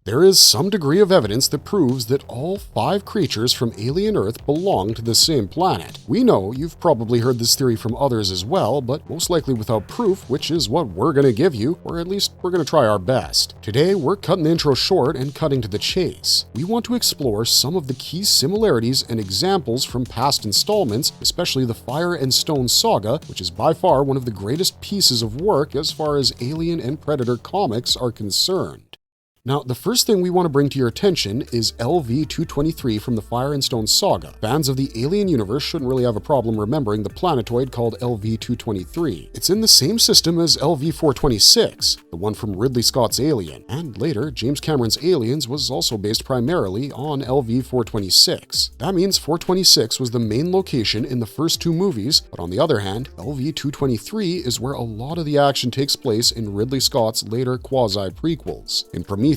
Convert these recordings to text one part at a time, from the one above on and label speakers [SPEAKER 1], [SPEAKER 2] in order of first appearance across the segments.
[SPEAKER 1] There is some degree of evidence that proves that all 5 creatures from alien Earth belong to the same planet. We know you've probably heard this theory from others as well, but most likely without proof, which is what we're going to give you, or at least we're going to try our best. Today, we're cutting the intro short and cutting to the chase. We want to explore some of the key similarities and examples from past installments, especially the Fire and Stone saga, which is by far one of the greatest pieces of work as far as Alien and Predator comics are concerned. Now, the first thing we want to bring to your attention is LV-223 from the Fire and Stone saga. Fans of the Alien universe shouldn't really have a problem remembering the planetoid called LV-223. It's in the same system as LV-426, the one from Ridley Scott's Alien, and later, James Cameron's Aliens was also based primarily on LV-426. That means 426 was the main location in the first 2 movies, but on the other hand, LV-223 is where a lot of the action takes place in Ridley Scott's later quasi-prequels. In Prometheus,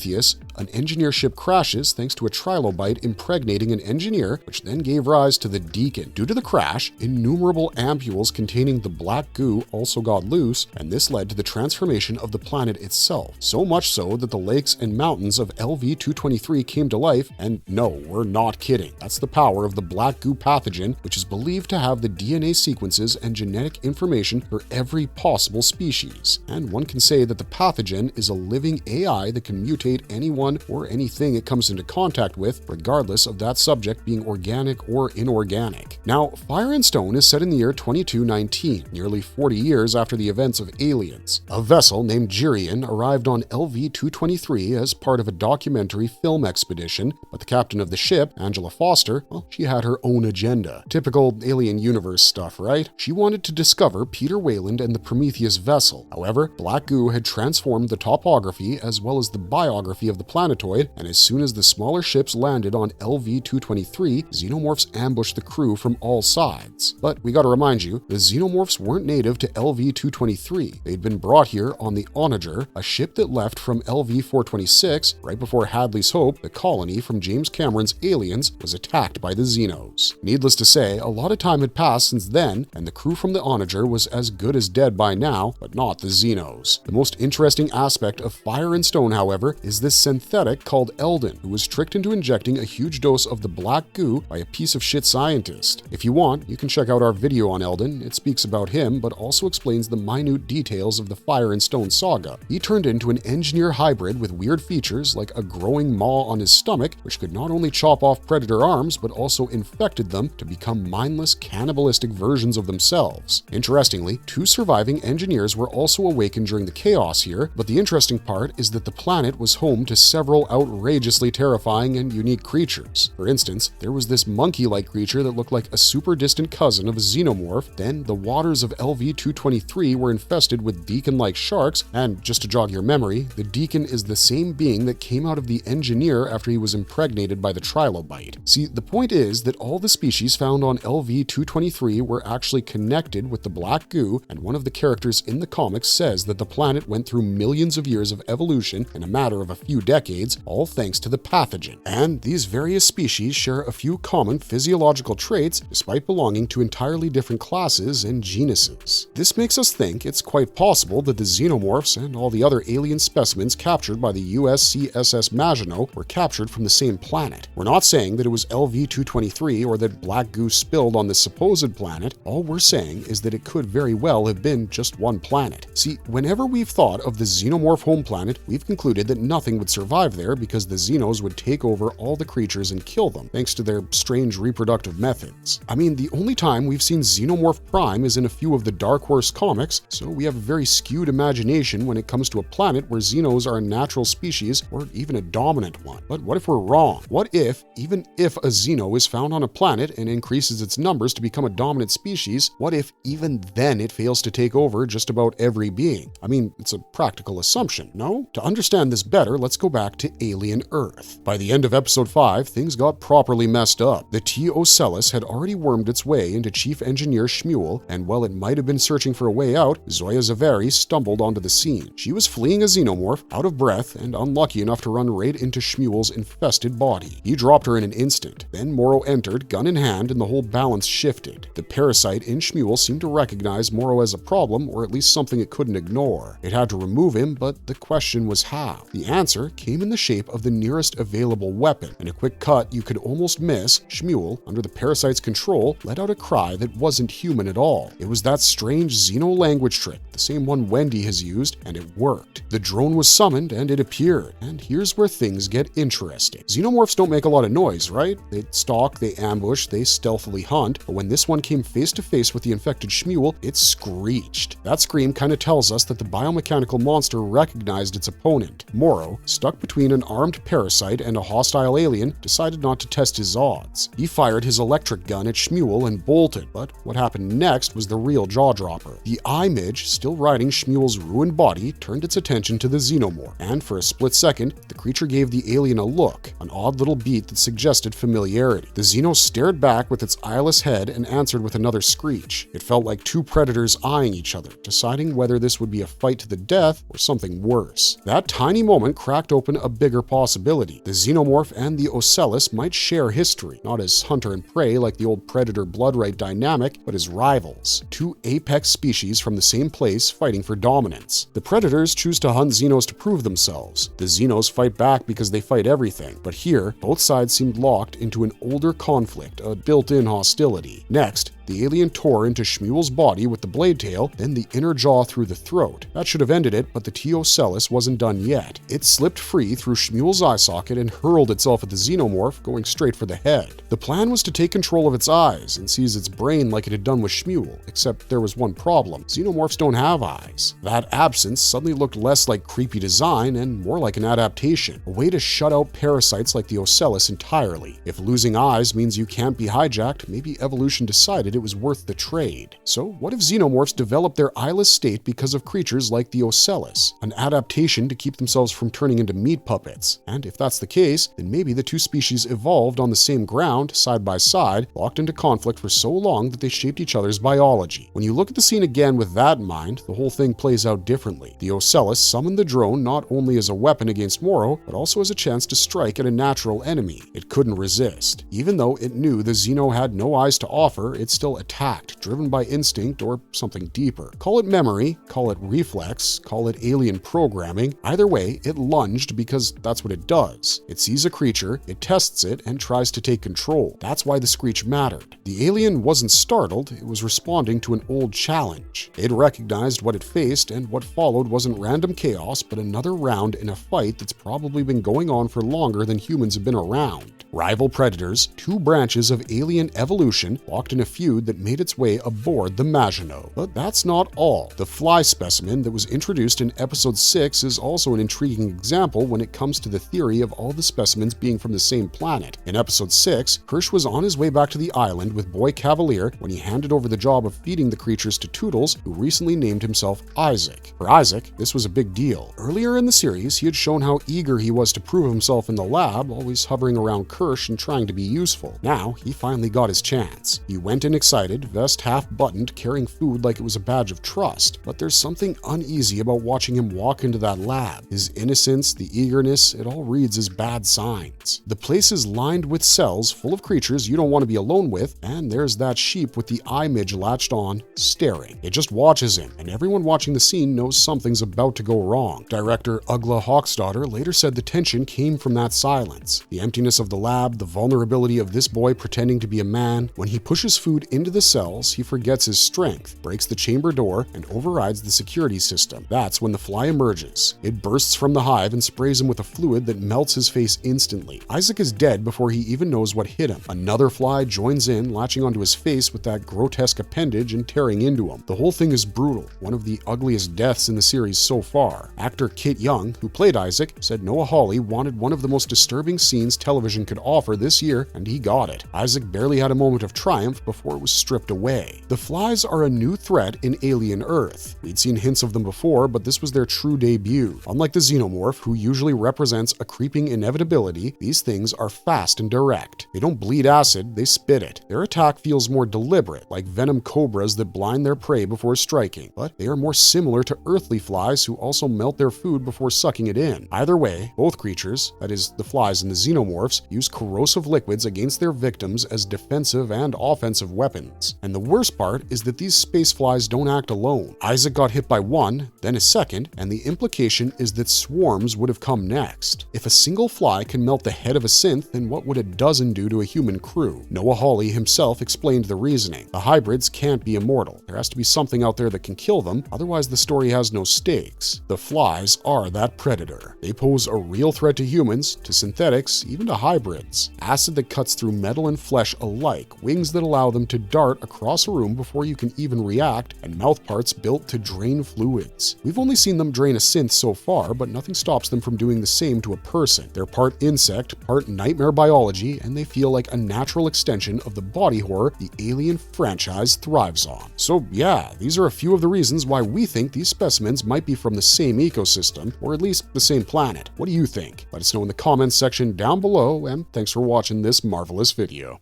[SPEAKER 1] an engineer ship crashes thanks to a trilobite impregnating an engineer, which then gave rise to the Deacon. Due to the crash, innumerable ampules containing the black goo also got loose, and this led to the transformation of the planet itself. So much so that the lakes and mountains of LV-223 came to life, and no, we're not kidding. That's the power of the black goo pathogen, which is believed to have the DNA sequences and genetic information for every possible species. And one can say that the pathogen is a living AI that can mutate anyone or anything it comes into contact with, regardless of that subject being organic or inorganic. Now, Fire and Stone is set in the year 2219, nearly 40 years after the events of Aliens. A vessel named Jirian arrived on LV-223 as part of a documentary film expedition, but the captain of the ship, Angela Foster, well, she had her own agenda. Typical Alien universe stuff, right? She wanted to discover Peter Weyland and the Prometheus vessel. However, black goo had transformed the topography as well as the biography of the planetoid, and as soon as the smaller ships landed on LV-223, xenomorphs ambushed the crew from all sides. But we gotta remind you, the xenomorphs weren't native to LV-223. They'd been brought here on the Onager, a ship that left from LV-426 right before Hadley's Hope, the colony from James Cameron's Aliens, was attacked by the Xenos. Needless to say, a lot of time had passed since then, and the crew from the Onager was as good as dead by now, but not the Xenos. The most interesting aspect of Fire and Stone, however, is this synthetic called Eldon, who was tricked into injecting a huge dose of the black goo by a piece of shit scientist. If you want, you can check out our video on Eldon. It speaks about him, but also explains the minute details of the Fire and Stone saga. He turned into an engineer hybrid with weird features like a growing maw on his stomach, which could not only chop off predator arms, but also infected them to become mindless, cannibalistic versions of themselves. Interestingly, 2 surviving engineers were also awakened during the chaos here, but the interesting part is that the planet was home to several outrageously terrifying and unique creatures. For instance, there was this monkey-like creature that looked like a super distant cousin of a xenomorph. Then the waters of LV-223 were infested with Deacon-like sharks, and just to jog your memory, the Deacon is the same being that came out of the engineer after he was impregnated by the trilobite. See, the point is that all the species found on LV-223 were actually connected with the black goo, and one of the characters in the comics says that the planet went through millions of years of evolution in a matter of a few decades, all thanks to the pathogen. And these various species share a few common physiological traits despite belonging to entirely different classes and genuses. This makes us think it's quite possible that the xenomorphs and all the other alien specimens captured by the USCSS Maginot were captured from the same planet. We're not saying that it was LV-223 or that black goo spilled on this supposed planet. All we're saying is that it could very well have been just one planet. See, whenever we've thought of the xenomorph home planet, we've concluded that nothing would survive there because the Xenos would take over all the creatures and kill them, thanks to their strange reproductive methods. I mean, the only time we've seen Xenomorph Prime is in a few of the Dark Horse comics, so we have a very skewed imagination when it comes to a planet where Xenos are a natural species or even a dominant one. But what if we're wrong? What if, even if a Xeno is found on a planet and increases its numbers to become a dominant species, what if even then it fails to take over just about every being? I mean, it's a practical assumption, no? To understand this better, let's go back to Alien Earth. By the end of episode 5, things got properly messed up. The T. Ocellus had already wormed its way into Chief Engineer Shmuel, and while it might have been searching for a way out, Zoya Zaveri stumbled onto the scene. She was fleeing a xenomorph, out of breath, and unlucky enough to run right into Shmuel's infested body. He dropped her in an instant. Then Morrow entered, gun in hand, and the whole balance shifted. The parasite in Shmuel seemed to recognize Morrow as a problem, or at least something it couldn't ignore. It had to remove him, but the question was how. The answer came in the shape of the nearest available weapon. In a quick cut you could almost miss, Shmuel, under the parasite's control, let out a cry that wasn't human at all. It was that strange Xeno language trick, the same one Wendy has used, and it worked. The drone was summoned and it appeared, and here's where things get interesting. Xenomorphs don't make a lot of noise, right? They stalk, they ambush, they stealthily hunt, but when this one came face to face with the infected Shmuel, it screeched. That scream kind of tells us that the biomechanical monster recognized its opponent. Morrow, stuck between an armed parasite and a hostile alien, decided not to test his odds. He fired his electric gun at Shmuel and bolted, but what happened next was the real jaw-dropper. The eye-midge, still riding Shmuel's ruined body, turned its attention to the Xenomorph, and for a split second, the creature gave the alien a look, an odd little beat that suggested familiarity. The Xeno stared back with its eyeless head and answered with another screech. It felt like two predators eyeing each other, deciding whether this would be a fight to the death or something worse. That tiny moment cracked open a bigger possibility. The Xenomorph and the Ocellus might share history, not as hunter and prey like the old predator-blood right dynamic, but as rivals. Two apex species from the same place fighting for dominance. The predators choose to hunt Xenos to prove themselves. The Xenos fight back because they fight everything. But here, both sides seemed locked into an older conflict, a built-in hostility. Next, the alien tore into Shmuel's body with the blade tail, then the inner jaw through the throat. That should have ended it, but the T-Ocellus wasn't done yet. It slipped free through Shmuel's eye socket and hurled itself at the Xenomorph, going straight for the head. The plan was to take control of its eyes and seize its brain like it had done with Shmuel, except there was one problem. Xenomorphs don't have eyes. That absence suddenly looked less like creepy design and more like an adaptation, a way to shut out parasites like the Ocellus entirely. If losing eyes means you can't be hijacked, maybe evolution decided it was worth the trade. So what if Xenomorphs developed their eyeless state because of creatures like the Ocellus? An adaptation to keep themselves from turning into meat puppets. And if that's the case, then maybe the two species evolved on the same ground, side by side, locked into conflict for so long that they shaped each other's biology. When you look at the scene again with that in mind, the whole thing plays out differently. The Ocellus summoned the drone not only as a weapon against Morrow, but also as a chance to strike at a natural enemy. It couldn't resist. Even though it knew the Xeno had no eyes to offer, it still attacked, driven by instinct or something deeper. Call it memory, call it reflex, call it alien programming. Either way, it lunged because that's what it does. It sees a creature, it tests it, and tries to take control. That's why the screech mattered. The alien wasn't startled, it was responding to an old challenge. It recognized what it faced, and what followed wasn't random chaos, but another round in a fight that's probably been going on for longer than humans have been around. Rival predators, two branches of alien evolution, locked in a feud that made its way aboard the Maginot. But that's not all. The fly specimen that was introduced in episode 6 is also an intriguing example when it comes to the theory of all the specimens being from the same planet. In episode 6, Hirsch was on his way back to the island with Boy Cavalier when he handed over the job of feeding the creatures to Toodles, who recently named himself Isaac. For Isaac, this was a big deal. Earlier in the series, he had shown how eager he was to prove himself in the lab, always hovering around Kirsch and trying to be useful. Now, he finally got his chance. He went in excited, vest half buttoned, carrying food like it was a badge of trust. But there's something uneasy about watching him walk into that lab. His innocence, the eagerness, it all reads as bad signs. The place is lined with cells full of creatures you don't want to be alone with, and there's that sheep with the eye midge latched on, staring. It just watches him, and everyone watching the scene knows something's about to go wrong. Director Ugla Hawksdaughter later said the tension came from that silence. The emptiness of the lab, the vulnerability of this boy pretending to be a man. When he pushes food into the cells, he forgets his strength, breaks the chamber door, and overrides the security system. That's when the fly emerges. It bursts from the hive and sprays him with a fluid that melts his face instantly. Isaac is dead before he even knows what hit him. Another fly joins in, latching onto his face with that grotesque appendage and tearing into him. The whole thing is brutal, one of the ugliest deaths in the series so far. Actor Kit Young, who played Isaac, said Noah Hawley wanted one of the most disturbing scenes television could offer this year, and he got it. Isaac barely had a moment of triumph before it was stripped away. The flies are a new threat in Alien Earth. We'd seen hints of them before, but this was their true debut. Unlike the Xenomorph, who usually represents a creeping inevitability, these things are fast and direct. They don't bleed acid, they spit it. Their attack feels more deliberate, like venom cobras that blind their prey before striking, but they are more similar to earthly flies who also melt their food before sucking it in. Either way, both creatures, that is, the flies and the Xenomorphs, use corrosive liquids against their victims as defensive and offensive weapons. weapons. And the worst part is that these space flies don't act alone. Isaac got hit by one, then a second, and the implication is that swarms would have come next. If a single fly can melt the head of a synth, then what would a dozen do to a human crew? Noah Hawley himself explained the reasoning. The hybrids can't be immortal. There has to be something out there that can kill them, otherwise the story has no stakes. The flies are that predator. They pose a real threat to humans, to synthetics, even to hybrids. Acid that cuts through metal and flesh alike, wings that allow them to dart across a room before you can even react, and mouthparts built to drain fluids. We've only seen them drain a synth so far, but nothing stops them from doing the same to a person. They're part insect, part nightmare biology, and they feel like a natural extension of the body horror the Alien franchise thrives on. So yeah, these are a few of the reasons why we think these specimens might be from the same ecosystem, or at least the same planet. What do you think? Let us know in the comments section down below, and thanks for watching this marvelous video.